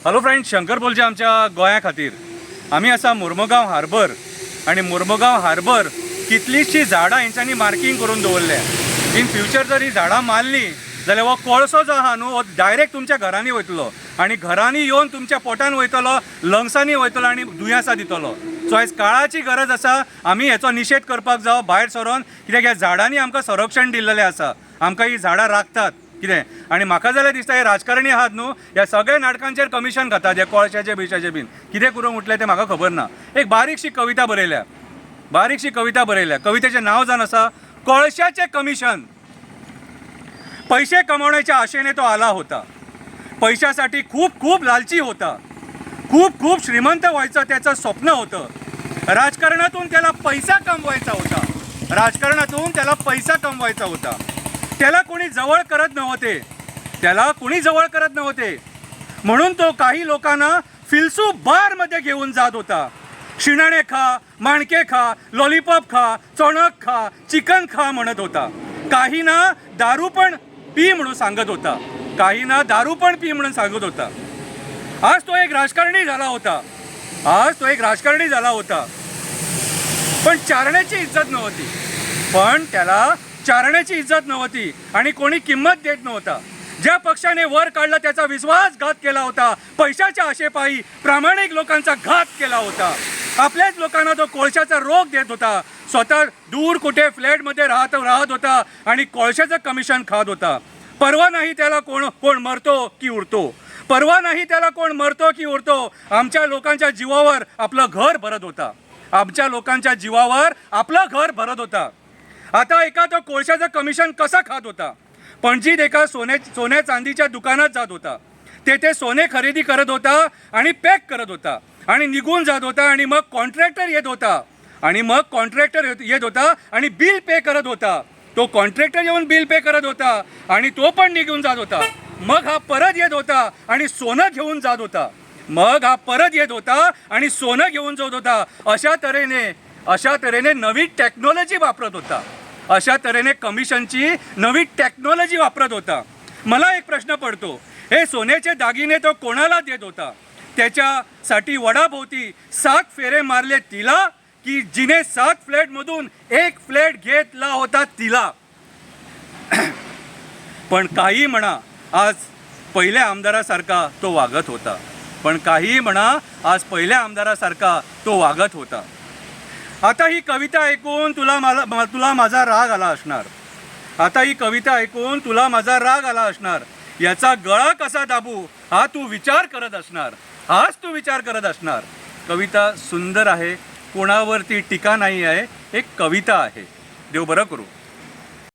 Hello friends, Shankar बोलचे आमच्या गोंया खातीर आमी आसा मुर्मुगांव हार्बर आणि मुर्मुगांव हार्बर कितलीशीं झाडां हेंच्यांनी मार्कींग करून दवरल्या. इन फ्युचर जर ही झाडां मारली जाल्यार हो कोळसो जो आहा न्हू हो डायरेक्ट तुमच्या घरांनी वयतलो आणि घरांनी येवन तुमच्या पोटान वयतलो, लंग्सांनी वयतलो आणि दुयेंसां दितलो. सो आयज काळाची गरज आसा आमी हेचो निशेध करपाक जावं भायर सरोन, कित्याक ह्या झाडांनी आमकां संरक्षण दिल्लेलें आसा. आमकां ही झाडां राखतात कितें. आणि म्हाका जाल्यार दिसता हे राजकारणी आहात न्हू, ह्या सगळ्या नाटकांचेर कमिशन खातात, ह्या कोळशाचे बिशाचे बीन. कितें करूंक उठले तें म्हाका खबर ना. एक बारीकशी कविता बरयल्या. कवितेचें नांव जावन आसा कोळशाचे कमिशन. पैसे कमवण्याच्या आशेने तो आला होता. पैशासाठी खूप लालची होता. खूप श्रीमंत व्हायचं त्याचं स्वप्न होतं. राजकारणातून त्याला पैसा कमवायचा होता. त्याला कोणी जवळ करत नव्हते. म्हणून तो काही लोकांना फिल्सू बारमध्ये घेऊन जात होता. शिणाणे खा, माणके खा, लॉलीपॉप खा, चणक खा, चिकन खा म्हणत होता. काहींना दारू पण पी म्हणून सांगत होता. आज तो एक राजकारणी झाला होता. पण चारण्याची इज्जत नव्हती आणि कोणी किंमत देत नव्हता. ज्या पक्षाने वर काढला त्याचा विश्वासघात केला होता. पैशाच्या आशेपायी प्रामाणिक लोकांचा घात केला होता. आपल्याच लोकांना तो कोळशाचा रोग देत होता. स्वतः दूर कुठे फ्लॅटमध्ये राहत होता आणि कोळशाचं कमिशन खात होता. परवा नाही त्याला कोण मरतो की उरतो. आमच्या लोकांच्या जीवावर आपलं घर भरत होता. आता एका तो कोळशाचं कमिशन कसा खात होता. पणजीत एका सोन्या चांदीच्या दुकानात जात होता. तेथे सोने खरेदी करत होता आणि पॅक करत होता आणि निघून जात होता. आणि मग कॉन्ट्रॅक्टर येत होता आणि बिल पे करत होता. तो कॉन्ट्रॅक्टर येऊन बिल पे करत होता आणि तो पण निघून जात होता. मग हा परत येत होता आणि सोनं घेऊन जात होता. अशा तऱ्हेने नवी टेक्नॉलॉजी वापरत होता. कमिशनची नवी टेक्नॉलॉजी वापरत होता. मला एक प्रश्न पडतो, हे सोन्याचे दागिने तो कोणाला देत होता? त्याच्यासाठी वडाभोवती 7 फेरे मारले तिला, की जिने 7 फ्लॅटमधून 1 फ्लॅट घेतला होता तिला? पण काही म्हणा, आज पहिल्या आमदारासारखा तो वागत होता. आता ही कविता ऐकून तुला माझा राग आला असणार. याचा गळा कसा दाबू हा तू विचार करत असणार. कविता सुंदर आहे, कोणावरती टीका नाही आहे. एक कविता आहे. देव बरं करू.